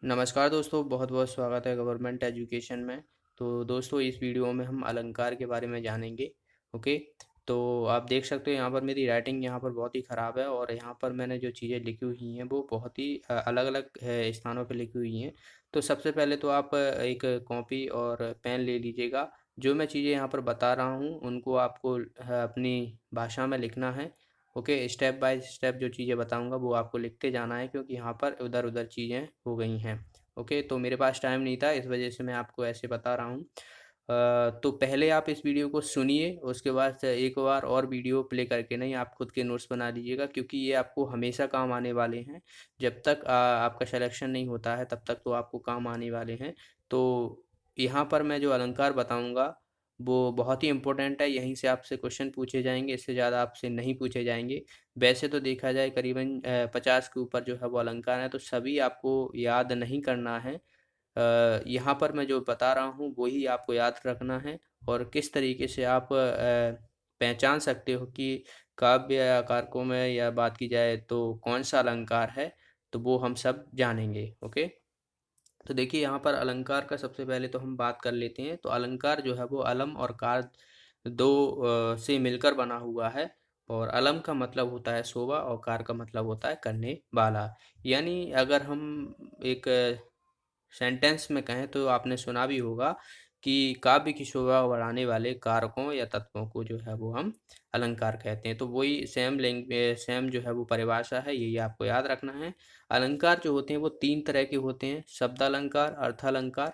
नमस्कार दोस्तों, बहुत बहुत स्वागत है गवर्नमेंट एजुकेशन में। तो दोस्तों, इस वीडियो में हम अलंकार के बारे में जानेंगे। ओके। तो आप देख सकते हो यहाँ पर मेरी राइटिंग यहाँ पर बहुत ही ख़राब है और यहाँ पर मैंने जो चीज़ें लिखी हुई हैं वो बहुत ही अलग अलग स्थानों पे लिखी हुई हैं। तो सबसे पहले तो आप एक कॉपी और पेन ले लीजिएगा। जो मैं चीज़ें यहाँ पर बता रहा हूँ उनको आपको अपनी भाषा में लिखना है। ओके, स्टेप बाय स्टेप जो चीज़ें बताऊंगा वो आपको लिखते जाना है, क्योंकि यहाँ पर उधर उधर चीज़ें हो गई हैं। ओके, तो मेरे पास टाइम नहीं था, इस वजह से मैं आपको ऐसे बता रहा हूँ। तो पहले आप इस वीडियो को सुनिए, उसके बाद से एक बार और वीडियो प्ले करके नहीं, आप खुद के नोट्स बना लीजिएगा, क्योंकि ये आपको हमेशा काम आने वाले हैं। जब तक आपका सिलेक्शन नहीं होता है तब तक तो आपको काम आने वाले हैं। तो यहाँ पर मैं जो अलंकार बताऊँगा वो बहुत ही इम्पोर्टेंट है, यहीं से आपसे क्वेश्चन पूछे जाएंगे, इससे ज़्यादा आपसे नहीं पूछे जाएंगे। वैसे तो देखा जाए करीबन 50 के ऊपर जो है वो अलंकार है, तो सभी आपको याद नहीं करना है। यहाँ पर मैं जो बता रहा हूँ वही आपको याद रखना है। और किस तरीके से आप पहचान सकते हो कि काव्य या कारकों में या बात की जाए तो कौन सा अलंकार है, तो वो हम सब जानेंगे। ओके। तो देखिए यहाँ पर अलंकार का सबसे पहले तो हम बात कर लेते हैं। तो अलंकार जो है वो अलम और कार दो से मिलकर बना हुआ है। और अलम का मतलब होता है शोभा और कार का मतलब होता है करने वाला। यानी अगर हम एक सेंटेंस में कहें तो आपने सुना भी होगा कि काव्य की शोभा बढ़ाने वाले कारकों या तत्वों को जो है वो हम अलंकार कहते हैं। तो वही सेम जो है वो परिभाषा है, यही आपको याद रखना है। अलंकार जो होते हैं वो तीन तरह के होते हैं: शब्दालंकार, अर्थालंकार,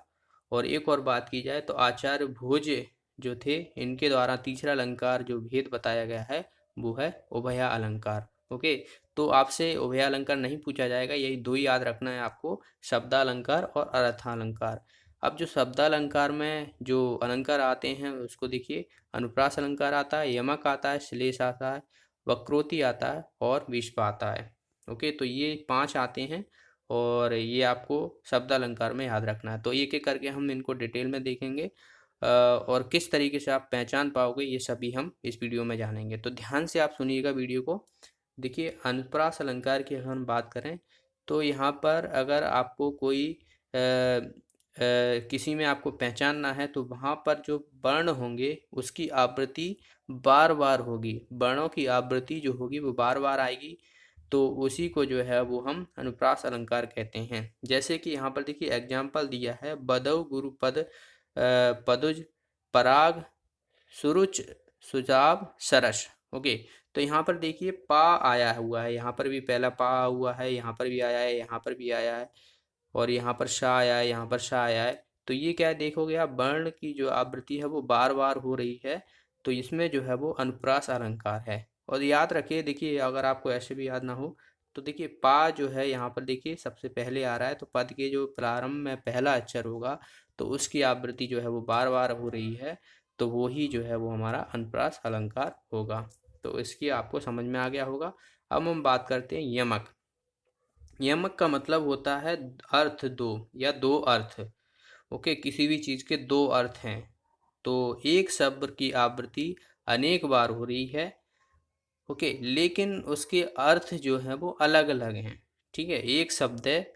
और एक और बात की जाए तो आचार्य भोज जो थे इनके द्वारा तीसरा अलंकार जो भेद बताया गया है वो है उभया अलंकार। ओके। तो आपसे उभया अलंकार नहीं पूछा जाएगा, यही दो ही याद रखना है आपको: शब्दालंकार और अर्थालंकार। अब जो शब्दालंकार में जो अलंकार आते हैं उसको देखिए। अनुप्रास अलंकार आता है, यमक आता है, श्लेष आता है, वक्रोति आता है और विस्प आता है। ओके, तो ये 5 आते हैं और ये आपको शब्दालंकार में याद रखना है। तो एक एक करके हम इनको डिटेल में देखेंगे और किस तरीके से आप पहचान पाओगे ये सभी हम इस वीडियो में जानेंगे। तो ध्यान से आप सुनिएगा वीडियो को। देखिए, अनुप्रास अलंकार की अगर हम बात करें तो यहाँ पर अगर आपको कोई किसी में आपको पहचानना है तो वहाँ पर जो वर्ण होंगे उसकी आवृत्ति बार बार होगी, वर्णों की आवृत्ति जो होगी वो बार बार आएगी। तो उसी को जो है वो हम अनुप्रास अलंकार कहते हैं। जैसे कि यहाँ पर देखिए एग्जाम्पल दिया है: बदौ गुरुपद पदुज पराग सुरुच सुजाव सरस। ओके। तो यहाँ पर देखिए पा आया हुआ है, यहाँ पर भी पहला पा हुआ है, यहाँ पर भी आया है, यहाँ पर भी आया है, और यहाँ पर शा आया है, यहाँ पर शा आया है। तो ये क्या है, देखोगे आप वर्ण की जो आवृत्ति है वो बार बार हो रही है। तो इसमें जो है वो अनुप्रास अलंकार है। और याद रखिए, देखिए अगर आपको ऐसे भी याद ना हो तो देखिए पा जो है यहाँ पर देखिए सबसे पहले आ रहा है, तो पद के जो प्रारंभ में पहला अक्षर होगा तो उसकी आवृत्ति जो है वो बार बार हो रही है। तो वो ही जो है वो हमारा अनुप्रास अलंकार होगा। तो इसकी आपको समझ में आ गया होगा। अब हम बात करते हैं यमक। यमक का मतलब होता है अर्थ दो या दो अर्थ। ओके, किसी भी चीज़ के दो अर्थ हैं तो एक शब्द की आवृत्ति अनेक बार हो रही है। ओके, लेकिन उसके अर्थ जो है वो अलग अलग हैं। ठीक है, एक शब्द है,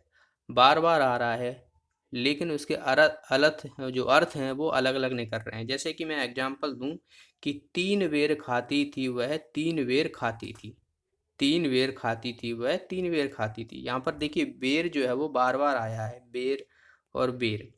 बार बार आ रहा है, लेकिन उसके अलग जो अर्थ हैं वो अलग अलग नहीं कर रहे हैं। जैसे कि मैं एग्जांपल दूं कि तीन बेर खाती थी वह तीन बेर खाती थी, तीन बेर खाती थी वह तीन बेर खाती थी। यहाँ पर देखिए बेर जो है वो बार बार आया है, बेर और बेर।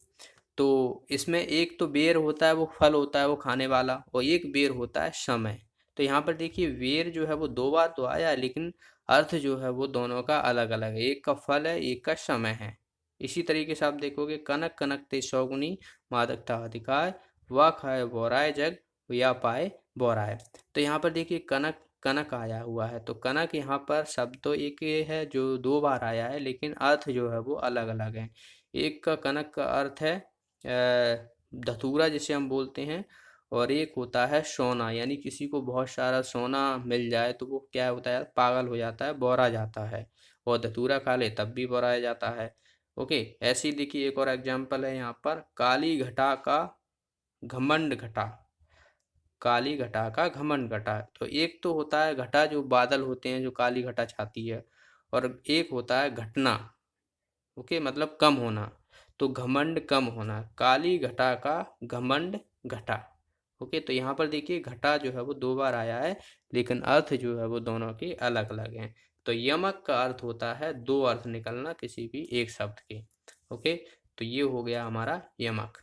तो इसमें एक तो बेर होता है वो फल होता है वो खाने वाला, और एक बेर होता है समय। तो यहाँ पर देखिए बेर जो है वो दो बार तो आया है, लेकिन अर्थ जो है वो दोनों का अलग अलग है, एक का फल है एक का समय है। इसी तरीके से आप देखोगे कनक कनक ते सौगुनी मादकता अधिकार, वह खाए बोराए जग या पाए बोराए। तो यहाँ पर देखिए कनक कनक आया हुआ है, तो कनक यहाँ पर शब्द तो एक ही है जो दो बार आया है, लेकिन अर्थ जो है वो अलग अलग है। एक का कनक का अर्थ है धतूरा जिसे हम बोलते हैं, और एक होता है सोना, यानी किसी को बहुत सारा सोना मिल जाए तो वो क्या होता है, पागल हो जाता है, बौरा जाता है। और धतूरा खा ले तब भी बौराया जाता है। ओके, ऐसी देखिए एक और एग्जाम्पल है यहाँ पर: काली घटा का घमंड घटा, काली घटा का घमंड घटा। तो एक तो होता है घटा जो बादल होते हैं जो काली घटा छाती है, और एक होता है घटना। ओके, मतलब कम होना। तो घमंड कम होना, काली घटा का घमंड घटा। ओके, तो यहाँ पर देखिए घटा जो है वो 2 बार आया है, लेकिन अर्थ जो है वो दोनों के अलग अलग हैं। तो यमक का अर्थ होता है 2 अर्थ निकलना किसी भी एक शब्द के। ओके, तो ये हो गया हमारा यमक।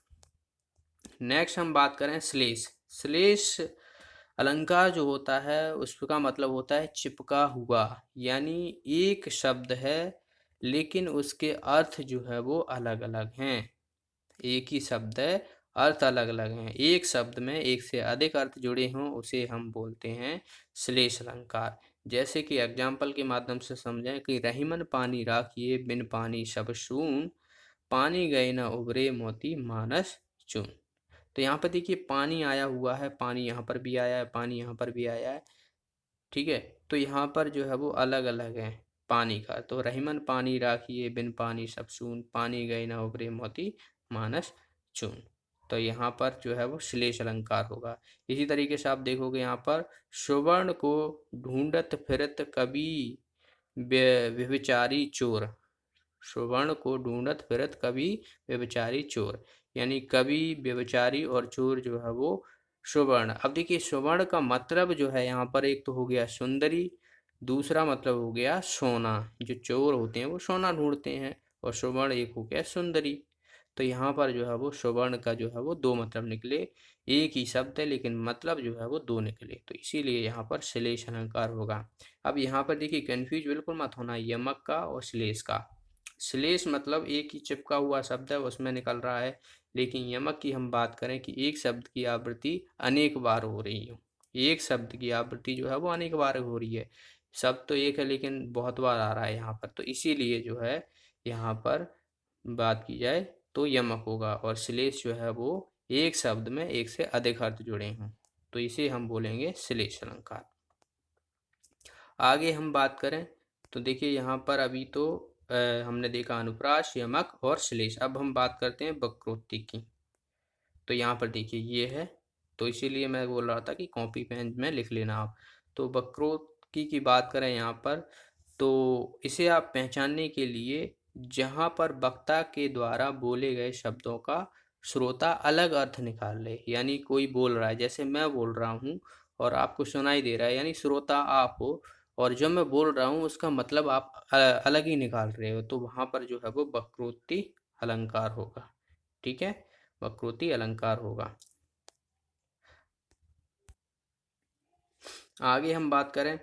नेक्स्ट हम बात करें श्लेष। श्लेष अलंकार जो होता है उसका मतलब होता है चिपका हुआ, यानी एक शब्द है लेकिन उसके अर्थ जो है वो अलग अलग हैं। एक ही शब्द है, अर्थ अलग अलग हैं। एक शब्द में एक से अधिक अर्थ जुड़े हों उसे हम बोलते हैं श्लेष अलंकार। जैसे कि एग्जाम्पल के माध्यम से समझें कि रहीमन पानी राखिए बिन पानी सब सून, पानी गए न उबरे मोती मानस चून। तो यहाँ पर देखिए पानी आया हुआ है, पानी यहाँ पर भी आया है, पानी यहाँ पर भी आया है। ठीक है, तो यहाँ पर जो है वो अलग अलग है पानी का। तो रहीमन पानी राखिए बिन पानी सब सून, पानी गए न उबरे मोती मानस चून। तो यहाँ पर जो है वो श्लेष अलंकार होगा। इसी तरीके से आप देखोगे यहाँ पर सुवर्ण को ढूंढत फिरत कभी व्यभिचारी चोर। सुवर्ण को ढूंढत फिरत कभी व्यभिचारी चोर, यानी कभी व्यभिचारी और चोर जो है वो सुवर्ण। अब देखिए सुवर्ण का मतलब जो है यहाँ पर एक तो हो गया सुंदरी, दूसरा मतलब हो गया सोना। जो चोर होते हैं वो सोना ढूंढते हैं, और सुवर्ण एक हो गया सुंदरी। तो यहाँ पर जो है वो सुवर्ण का जो है वो 2 मतलब निकले। एक ही शब्द है लेकिन मतलब जो है वो 2 निकले, तो इसीलिए यहाँ पर श्लेष अलंकार होगा। अब यहाँ पर देखिए कंफ्यूज बिल्कुल मत होना यमक का और श्लेष का। श्लेष मतलब एक ही चिपका हुआ शब्द है उसमें निकल रहा है, लेकिन यमक की हम बात करें कि एक शब्द की आवृत्ति अनेक बार हो रही हो। एक शब्द की आवृत्ति जो है वो अनेक बार हो रही है। शब्द तो एक है लेकिन बहुत बार आ रहा है यहाँ पर, तो इसीलिए जो है यहाँ पर बात की जाए तो यमक होगा। और श्लेष जो है वो एक शब्द में एक से अधिक अर्थ जुड़े हों, तो इसे हम बोलेंगे श्लेष अलंकार। आगे हम बात करें तो देखिए यहाँ पर अभी तो हमने देखा अनुप्रास, यमक और श्लेष। अब हम बात करते हैं वक्रोक्ति की। तो यहाँ पर देखिए ये है, तो इसीलिए मैं बोल रहा था कि कॉपी पेन में लिख लेना आप। तो वक्रोक्ति की बात करें यहाँ पर, तो इसे आप पहचानने के लिए जहाँ पर वक्ता के द्वारा बोले गए शब्दों का श्रोता अलग अर्थ निकाल ले। यानी कोई बोल रहा है, जैसे मैं बोल रहा हूँ और आपको सुनाई दे रहा है, यानी श्रोता आप हो, और जब मैं बोल रहा हूँ उसका मतलब आप अलग ही निकाल रहे हो, तो वहाँ पर जो है वो वक्रोक्ति अलंकार होगा। ठीक है, वक्रोक्ति अलंकार होगा। आगे हम बात करें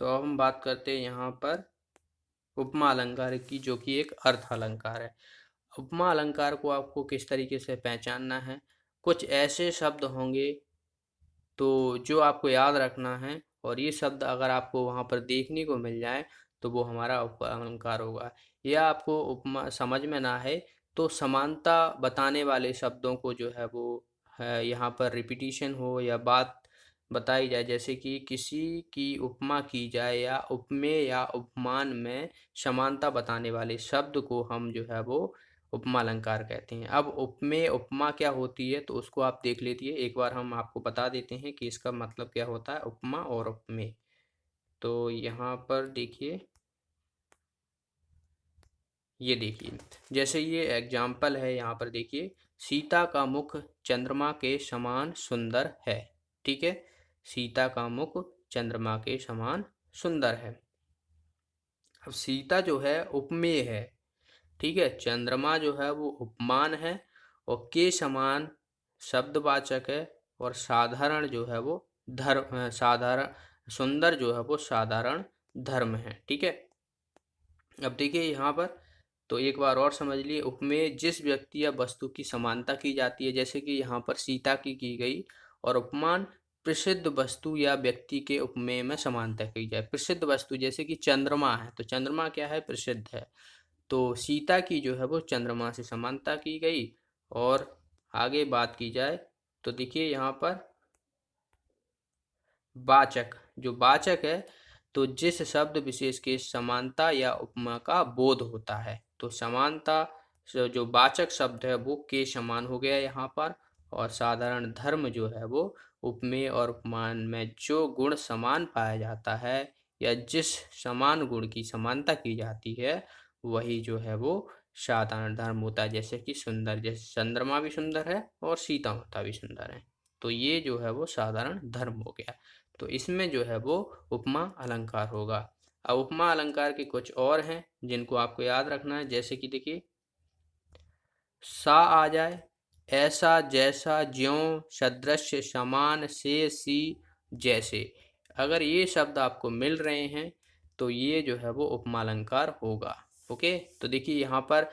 तो अब हम बात करते हैं यहाँ पर उपमा अलंकार की, जो कि एक अर्थ अलंकार है। उपमा अलंकार को आपको किस तरीके से पहचानना है, कुछ ऐसे शब्द होंगे तो जो आपको याद रखना है, और ये शब्द अगर आपको वहाँ पर देखने को मिल जाए तो वो हमारा उपमा अलंकार होगा। या आपको उपमा समझ में ना है तो समानता बताने वाले शब्दों को जो है वो है यहाँ पर रिपीटिशन हो या बात बताई जाए, जैसे कि किसी की उपमा की जाए या उपमेय या उपमान में समानता बताने वाले शब्द को हम जो है वो उपमा अलंकार कहते हैं। अब उपमेय उपमा क्या होती है तो उसको आप देख लीजिए, एक बार हम आपको बता देते हैं कि इसका मतलब क्या होता है उपमा और उपमेय। तो यहाँ पर देखिए, ये देखिए जैसे ये एग्जाम्पल है, यहाँ पर देखिए सीता का मुख चंद्रमा के समान सुंदर है। ठीक है, सीता का मुख चंद्रमा के समान सुंदर है। अब सीता जो है उपमेय है, ठीक है, चंद्रमा जो है वो उपमान है, और के समान शब्दवाचक है, और साधारण जो है वो धर्म, साधारण सुंदर जो है वो साधारण धर्म है। ठीक है, अब देखिए यहाँ पर तो एक बार और समझ लिए, उपमेय जिस व्यक्ति या वस्तु की समानता की जाती है, जैसे कि यहाँ पर सीता की गई, और उपमान प्रसिद्ध वस्तु या व्यक्ति के उपमेय में समानता की जाए। प्रसिद्ध वस्तु जैसे कि चंद्रमा है, तो चंद्रमा क्या है, प्रसिद्ध है, तो सीता की जो है वो चंद्रमा से समानता की गई। और आगे बात की जाए तो देखिए यहाँ पर वाचक, जो वाचक है तो जिस शब्द विशेष के समानता या उपमा का बोध होता है, तो समानता जो वाचक शब्द है वो के समान हो गया यहाँ पर। और साधारण धर्म जो है वो उपमेय और उपमान में जो गुण समान पाया जाता है या जिस समान गुण की समानता की जाती है वही जो है वो साधारण धर्म होता है। जैसे कि सुंदर, जैसे चंद्रमा भी सुंदर है और सीता माता भी सुंदर है, तो ये जो है वो साधारण धर्म हो गया। तो इसमें जो है वो उपमा अलंकार होगा। अब उपमा अलंकार के कुछ और हैं जिनको आपको याद रखना है, जैसे कि देखिए सा आ जाए, ऐसा, जैसा, ज्यों, सदृश, समान, से, सी, जैसे। अगर ये शब्द आपको मिल रहे हैं तो ये जो है वो उपमा अलंकार होगा। ओके, तो देखिए यहाँ पर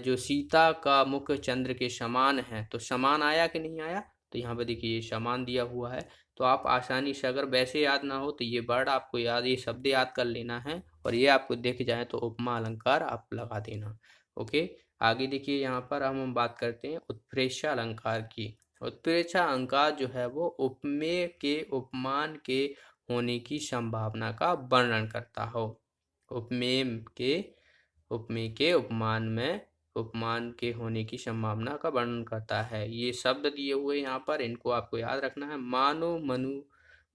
जो सीता का मुख चंद्र के समान है, तो समान आया कि नहीं आया? तो यहाँ पर देखिए ये समान दिया हुआ है। तो आप आसानी से, अगर वैसे याद ना हो तो ये वर्ड आपको याद, ये शब्द याद कर लेना है, और ये आपको दिख जाए तो उपमा अलंकार आप लगा देना। ओके, आगे देखिए यहाँ पर हम बात करते हैं उत्प्रेक्षा अलंकार की। उत्प्रेक्षा अलंकार जो है वो उपमेय के उपमान के होने की संभावना का वर्णन करता हो। उपमेय के उपमेय के उपमान के होने की संभावना का वर्णन करता है। ये शब्द दिए हुए यहाँ पर, इनको आपको याद रखना है। मानो, मनु,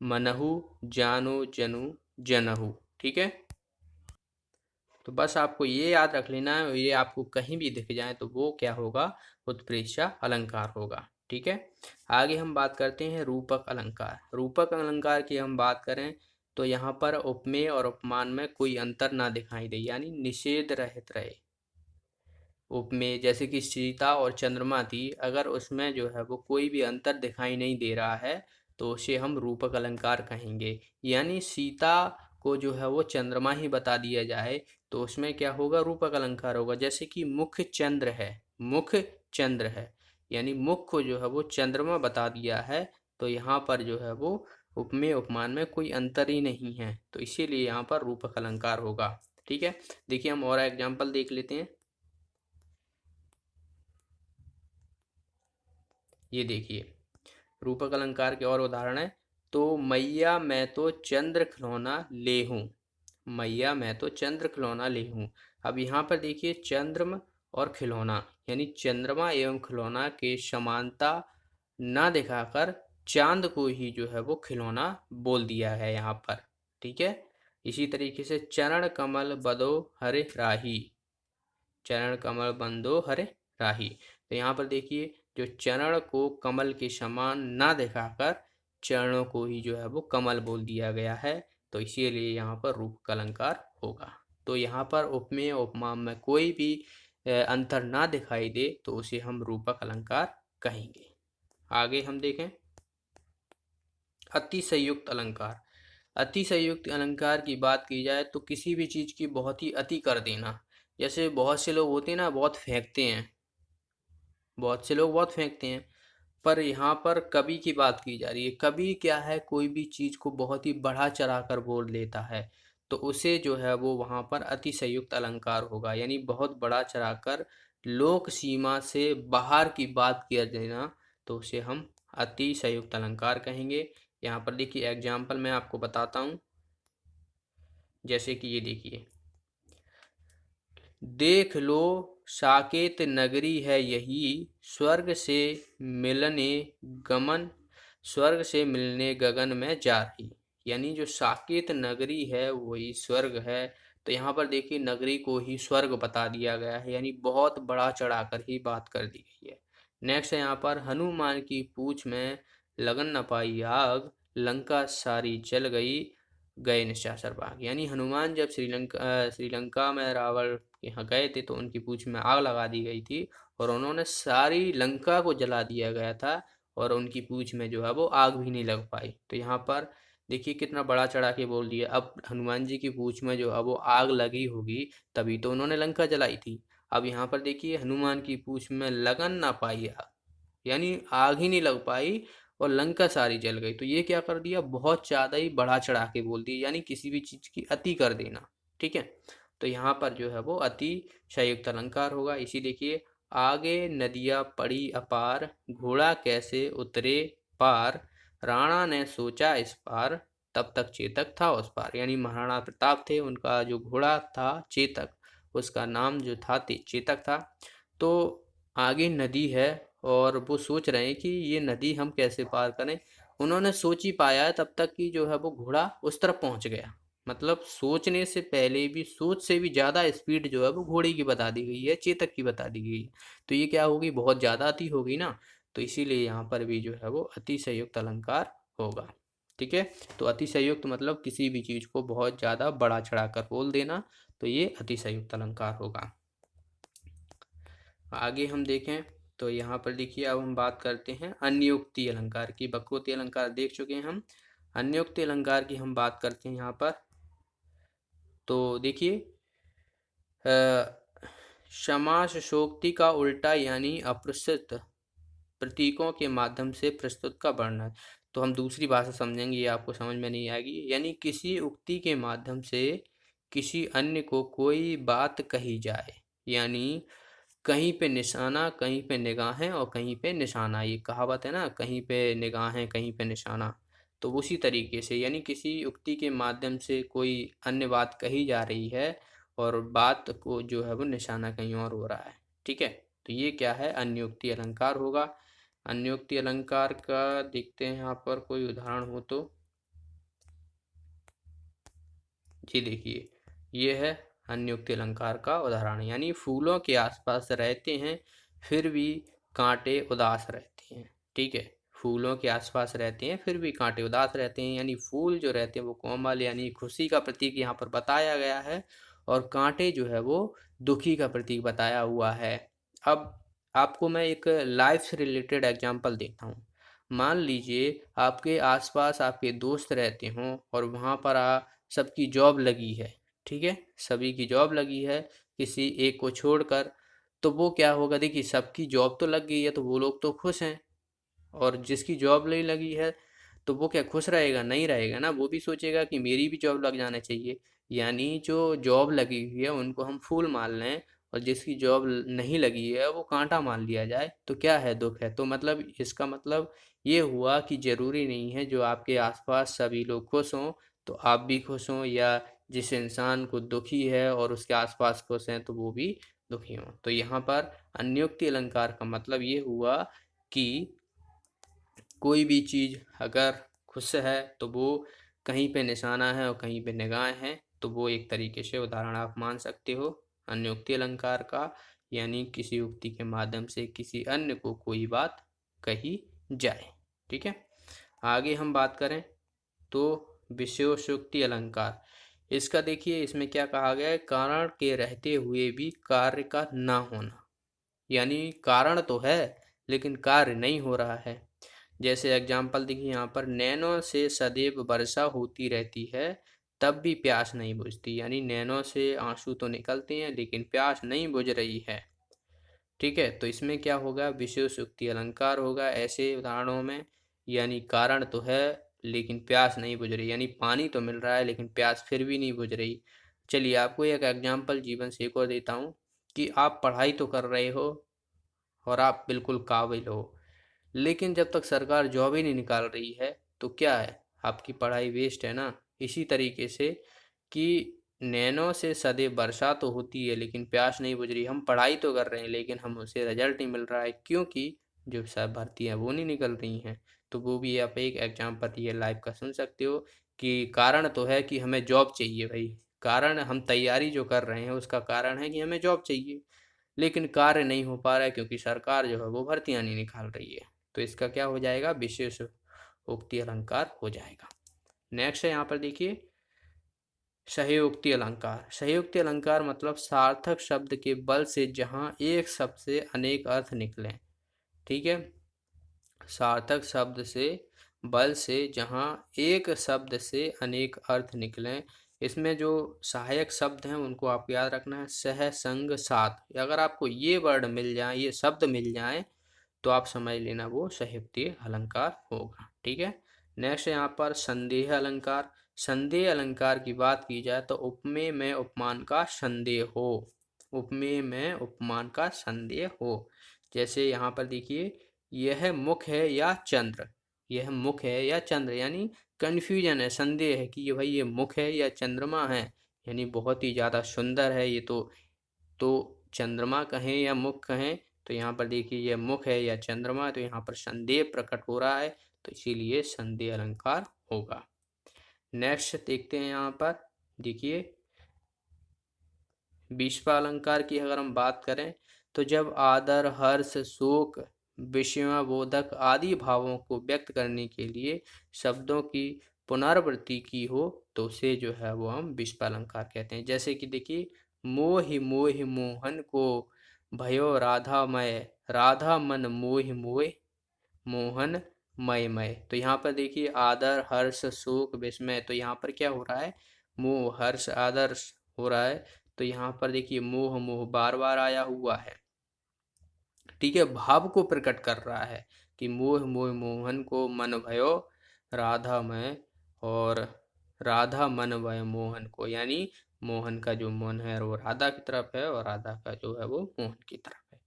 मनहु, जानो, जनु, जनहु। ठीक है, तो बस आपको ये याद रख लेना है, ये आपको कहीं भी दिख जाए तो वो क्या होगा? उत्प्रेक्षा अलंकार होगा। ठीक है, आगे हम बात करते हैं रूपक अलंकार। रूपक अलंकार की हम बात करें तो यहाँ पर उपमेय और उपमान में कोई अंतर ना दिखाई दे, यानी निषेध रहित रहे। उपमेय जैसे कि सीता और चंद्रमा थी, अगर उसमें जो है वो कोई भी अंतर दिखाई नहीं दे रहा है तो उसे हम रूपक अलंकार कहेंगे। यानी सीता को जो है वो चंद्रमा ही बता दिया जाए तो उसमें क्या होगा? रूपक अलंकार होगा। जैसे कि मुख चंद्र है, मुख चंद्र है, यानी मुख को जो है वो चंद्रमा बता दिया है, तो यहाँ पर जो है वो उपमेय उपमान में कोई अंतर ही नहीं है, तो इसीलिए यहाँ पर रूपक अलंकार होगा। ठीक है, देखिए हम और एग्जाम्पल देख लेते हैं। ये देखिए रूपक अलंकार के और उदाहरण है। तो मैया मैं तो चंद्र खिलौना ले हूँ, मैया मैं तो चंद्र खिलौना ले हूँ। अब यहाँ पर देखिए चंद्रमा और खिलौना, यानी चंद्रमा एवं खिलौना के समानता ना दिखाकर चांद को ही जो है वो खिलौना बोल दिया है यहाँ पर। ठीक है, इसी तरीके से चरण कमल बदो हरे राही, चरण कमल बंदो हरे राही। तो यहाँ पर देखिए जो चरण को कमल के समान ना दिखाकर चरणों को ही जो है वो कमल बोल दिया गया है, तो इसीलिए यहाँ पर रूपक अलंकार होगा। तो यहाँ पर उपमेय उपमा में कोई भी अंतर ना दिखाई दे तो उसे हम रूपक अलंकार कहेंगे। आगे हम देखें अतिशयोक्त अलंकार। अतिशयोक्त अलंकार की बात की जाए तो किसी भी चीज़ की बहुत ही अति कर देना। जैसे बहुत से लोग होते हैं ना, बहुत फेंकते हैं, बहुत से लोग बहुत फेंकते हैं, पर यहाँ पर कवि की बात की जा रही है। कवि क्या है? कोई भी चीज़ को बहुत ही बढ़ा चढ़ा कर बोल देता है, तो उसे जो है वो वहाँ पर अतिशयोक्त अलंकार होगा, यानी बहुत बढ़ा चढ़ा कर लोक सीमा से बाहर की बात कर देना, तो उसे हम अतिशयोक्त अलंकार कहेंगे। यहाँ पर देखिए एग्जाम्पल मैं आपको बताता हूँ, जैसे कि ये देखिए, देख लो साकेत नगरी है यही, स्वर्ग से मिलने गमन, स्वर्ग से मिलने गगन में जा रही। यानी जो साकेत नगरी है वही स्वर्ग है, तो यहाँ पर देखिए नगरी को ही स्वर्ग बता दिया गया है, यानी बहुत बड़ा चढ़ाकर ही बात कर दी गई है। नेक्स्ट है यहाँ पर हनुमान की पूछ में लगन न पाई आग, लंका सारी जल गई, गए निशाचर बाग। यानी हनुमान जब श्रीलंका में रावण यहाँ गए थे तो उनकी पूंछ में आग लगा दी गई थी और उन्होंने सारी लंका को जला दिया गया था, और उनकी पूंछ में जो है वो आग भी नहीं लग पाई। तो यहाँ पर देखिए कितना बड़ा चढ़ा के बोल दिया। अब हनुमान जी की पूंछ में जो है वो आग लगी होगी, तभी तो उन्होंने लंका जलाई थी। अब यहाँ पर देखिए हनुमान की पूंछ में लगन ना पाई आग, यानी आग ही नहीं लग पाई और लंका सारी जल गई। तो ये क्या कर दिया? बहुत ज़्यादा ही बढ़ा चढ़ा के बोल दिया, यानी किसी भी चीज़ की अति कर देना। ठीक है, तो यहाँ पर जो है वो अति संयुक्त अलंकार होगा। इसी देखिए, आगे नदियाँ पड़ी अपार, घोड़ा कैसे उतरे पार, राणा ने सोचा इस पार, तब तक चेतक था उस पार। यानी महाराणा प्रताप थे, उनका जो घोड़ा था चेतक, उसका नाम जो था चेतक था। तो आगे नदी है और वो सोच रहे हैं कि ये नदी हम कैसे पार करें। उन्होंने सोच ही पाया है तब तक कि जो है वो घोड़ा उस तरफ पहुंच गया। मतलब सोचने से पहले भी, सोच से भी ज़्यादा स्पीड जो है वो घोड़े की बता दी गई है, चेतक की बता दी गई है। तो ये क्या होगी, बहुत ज़्यादा अति होगी ना, तो इसीलिए यहाँ पर भी जो है वो अतिशयोक्त अलंकार होगा। ठीक है, तो अतिशयोक्त मतलब किसी भी चीज़ को बहुत ज़्यादा बढ़ा चढ़ा कर बोल देना, तो ये अतिशयोक्त अलंकार होगा। आगे हम देखें तो यहाँ पर देखिए, अब हम बात करते हैं अन्योक्ति अलंकार की। वक्रोक्ति अलंकार देख चुके हैं हम, अन्योक्ति अलंकार की हम बात करते हैं यहाँ पर। तो देखिए, समास शोक्ति का उल्टा यानी अप्रस्तुत प्रतीकों के माध्यम से प्रस्तुत का वर्णन। तो हम दूसरी भाषा समझेंगे, ये आपको समझ में नहीं आएगी। यानी किसी उक्ति के माध्यम से किसी अन्य को कोई बात कही जाए, यानी कहीं पे निशाना, कहीं पे निगाहें और कहीं पे निशाना, ये कहावत है ना, कहीं पे निगाहें कहीं पे निशाना। तो उसी तरीके से यानी किसी उक्ति के माध्यम से कोई अन्य बात कही जा रही है और बात को जो है वो निशाना कहीं और हो रहा है। ठीक है, तो ये क्या है, अन्योक्ति अलंकार होगा। अन्योक्ति अलंकार का देखते हैं यहाँ पर कोई उदाहरण हो तो। जी देखिए, ये है अन्योक्ति अलंकार का उदाहरण, यानी फूलों के आसपास रहते हैं फिर भी कांटे उदास रहते हैं। ठीक है, फूलों के आसपास रहते हैं फिर भी कांटे उदास रहते हैं, यानी फूल जो रहते हैं वो कोमल यानी खुशी का प्रतीक यहाँ पर बताया गया है, और कांटे जो है वो दुखी का प्रतीक बताया हुआ है। अब आपको मैं एक लाइफ से रिलेटेड एग्जांपल देता हूँ। मान लीजिए आपके आसपास आपके दोस्त रहते हों और वहाँ पर सबकी जॉब लगी है। ठीक है, सभी की जॉब लगी है, किसी एक को छोड़कर। तो वो क्या होगा, देखिए सबकी जॉब तो लग गई है तो वो लोग तो खुश हैं, और जिसकी जॉब नहीं लगी है तो वो क्या खुश रहेगा, नहीं रहेगा ना, वो भी सोचेगा कि मेरी भी जॉब लग जाना चाहिए। यानी जो जॉब लगी हुई है उनको हम फूल मान लें, और जिसकी जॉब नहीं लगी है वो कांटा मान लिया जाए, तो क्या है, दुख है। तो मतलब इसका मतलब ये हुआ कि जरूरी नहीं है जो आपके आसपास सभी लोग खुश हों तो आप भी खुश हों, या जिस इंसान को दुखी है और उसके आसपास खुश हैं तो वो भी दुखी हों। तो यहाँ पर अन्योक्ति अलंकार का मतलब ये हुआ कि कोई भी चीज़ अगर खुश है तो वो कहीं पे निशाना है और कहीं पे निगाह है, तो वो एक तरीके से उदाहरण आप मान सकते हो अन्योक्ति अलंकार का, यानी किसी उक्ति के माध्यम से किसी अन्य को कोई बात कही जाए। ठीक है, आगे हम बात करें तो विशेषोक्ति अलंकार। इसका देखिए, इसमें क्या कहा गया है, कारण के रहते हुए भी कार्य का ना होना, यानी कारण तो है लेकिन कार्य नहीं हो रहा है। जैसे एग्जाम्पल देखिए यहाँ पर, नैनों से सदैव वर्षा होती रहती है तब भी प्यास नहीं बुझती, यानी नैनों से आंसू तो निकलते हैं लेकिन प्यास नहीं बुझ रही है। ठीक है, तो इसमें क्या होगा, विशेषोक्ति अलंकार होगा ऐसे उदाहरणों में। यानी कारण तो है लेकिन प्यास नहीं बुझ रही, यानी पानी तो मिल रहा है लेकिन प्यास फिर भी नहीं बुझ रही। चलिए आपको एक एग्जाम्पल जीवन से एक और देता हूँ, कि आप पढ़ाई तो कर रहे हो और आप बिल्कुल काबिल हो, लेकिन जब तक सरकार जॉब ही नहीं निकाल रही है तो क्या है, आपकी पढ़ाई वेस्ट है ना। इसी तरीके से कि नैनो से सदैव वर्षा तो होती है लेकिन प्यास नहीं बुझ रही, हम पढ़ाई तो कर रहे हैं लेकिन हम उसे रिजल्ट नहीं मिल रहा है, क्योंकि जो सब भर्ती हैं वो नहीं निकल रही हैं। तो वो भी आप एक एग्जाम्पल रियल लाइफ का सुन सकते हो, कि कारण तो है कि हमें जॉब चाहिए भाई, कारण हम तैयारी जो कर रहे हैं उसका कारण है कि हमें जॉब चाहिए, लेकिन कार्य नहीं हो पा रहा है क्योंकि सरकार जो है वो भर्तियां नहीं निकाल रही है। तो इसका क्या हो जाएगा, विशेष उक्ति अलंकार हो जाएगा। नेक्स्ट है यहाँ पर देखिए, सहयोक्ति अलंकार। सहयोक्ति अलंकार मतलब सार्थक शब्द के बल से जहाँ एक शब्द से अनेक अर्थ निकले। ठीक है, सार्थक शब्द से बल से जहाँ एक शब्द से अनेक अर्थ निकलें। इसमें जो सहायक शब्द हैं उनको आपको याद रखना है, सह संग साथ। अगर आपको ये वर्ड मिल जाए, ये शब्द मिल जाए, तो आप समझ लेना वो सहयुक्तीय अलंकार होगा। ठीक है, नेक्स्ट है यहाँ पर संदेह अलंकार। संदेह अलंकार की बात की जाए तो उपमेय में उपमान का संदेह हो, उपमेय में उपमान का संदेह हो। जैसे यहाँ पर देखिए, यह मुख है या चंद्र, यह मुख है या चंद्र, यानी कंफ्यूजन है, संदेह है कि ये भाई ये मुख है या चंद्रमा है, यानी बहुत ही ज़्यादा सुंदर है ये तो चंद्रमा कहें या मुख कहें, तो यहाँ पर देखिए यह मुख है या चंद्रमा, तो यहाँ पर संदेह प्रकट हो रहा है, तो इसीलिए संदेह अलंकार होगा। नेक्स्ट देखते हैं यहाँ पर, देखिए विश्वालंकार की अगर हम बात करें तो जब आदर, हर्ष, शोक, विस्मयबोधक आदि भावों को व्यक्त करने के लिए शब्दों की पुनरावृत्ति की हो तो उसे जो है वो हम विश्वालंकार कहते हैं। जैसे कि देखिए मोहि मोहि मोहन को भयो राधामय, राधा मन मोहि मोहि मोहन मय मय। तो यहाँ पर देखिए आदर, हर्ष, शोक, विस्मय, तो यहाँ पर क्या हो रहा है, मोह, हर्ष, आदर हो रहा है। तो यहाँ पर देखिए मोह मोह बार बार आया हुआ है, ठीक है, भाव को प्रकट कर रहा है कि मोह मोह मोहन को मन भयो राधा में, और राधा मन भय मोहन को, यानी मोहन का जो मन है वो राधा की तरफ है और राधा का जो है वो मोहन की तरफ है,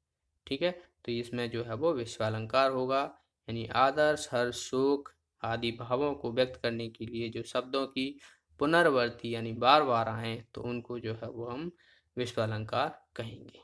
ठीक है। तो इसमें जो है वो विश्वालंकार होगा, यानी आदर्श, हर्ष, शोक आदि भावों को व्यक्त करने के लिए जो शब्दों की पुनर्वर्ती यानी बार बार आए तो उनको जो है वो हम विश्वालंकार कहेंगे।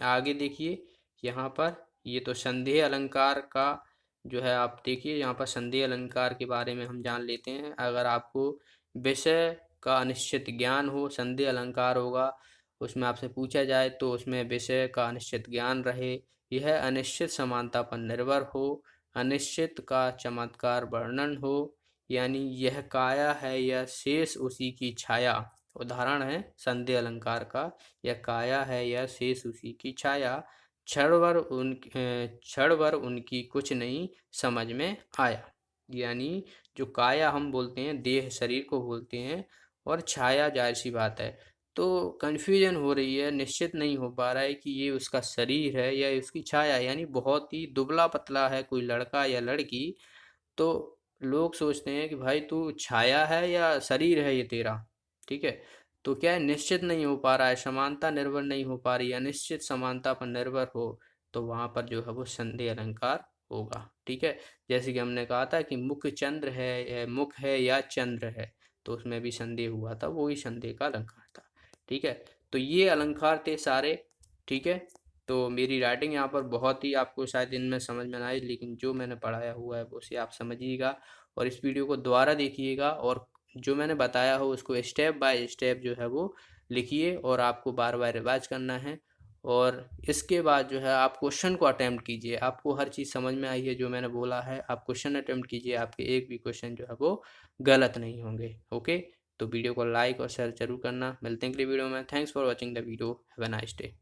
आगे देखिए यहाँ पर ये तो संदेह अलंकार का जो है, आप देखिए यहाँ पर संदेह अलंकार के बारे में हम जान लेते हैं। अगर आपको विषय का अनिश्चित ज्ञान हो, संदेह अलंकार होगा, उसमें आपसे पूछा जाए तो उसमें विषय का अनिश्चित ज्ञान रहे, यह अनिश्चित समानता पर निर्भर हो, अनिश्चित का चमत्कार वर्णन हो, यानी यह काया है या शेष उसी की छाया। उदाहरण है संदेह अलंकार का, यह काया है या शेष उसी की छाया, क्षण भर उनकी कुछ नहीं समझ में आया। यानी जो काया हम बोलते हैं देह शरीर को बोलते हैं, और छाया जाहिर सी बात है। तो कंफ्यूजन हो रही है, निश्चित नहीं हो पा रहा है कि ये उसका शरीर है या उसकी छाया, यानी बहुत ही दुबला पतला है कोई लड़का या लड़की, तो लोग सोचते हैं कि भाई तू छाया है या शरीर है ये तेरा, ठीक है। तो क्या है, निश्चित नहीं हो पा रहा है, समानता निर्भर नहीं हो पा रही है, अनिश्चित समानता पर निर्भर हो तो वहां पर जो है वो संदेह अलंकार होगा, ठीक है। जैसे कि हमने कहा था कि मुख चंद्र है, मुख है या चंद्र है, तो उसमें भी संदेह हुआ था, वो ही संदेह का अलंकार था, ठीक है। तो ये अलंकार थे सारे, ठीक है। तो मेरी राइटिंग यहाँ पर बहुत ही आपको शायद इनमें समझ में ना आए, लेकिन जो मैंने पढ़ाया हुआ है उसे आप समझिएगा और इस वीडियो को दोबारा देखिएगा, और जो मैंने बताया हो उसको स्टेप बाय स्टेप जो है वो लिखिए, और आपको बार बार रिवाइज करना है। और इसके बाद जो है आप क्वेश्चन को अटेम्प्ट कीजिए, आपको हर चीज़ समझ में आई है जो मैंने बोला है, आप क्वेश्चन अटेम्प्ट कीजिए, आपके एक भी क्वेश्चन जो है वो गलत नहीं होंगे, ओके। तो वीडियो को लाइक और शेयर जरूर करना। मिलते हैं अगली वीडियो में। Thanks for watching the video. Have a nice day.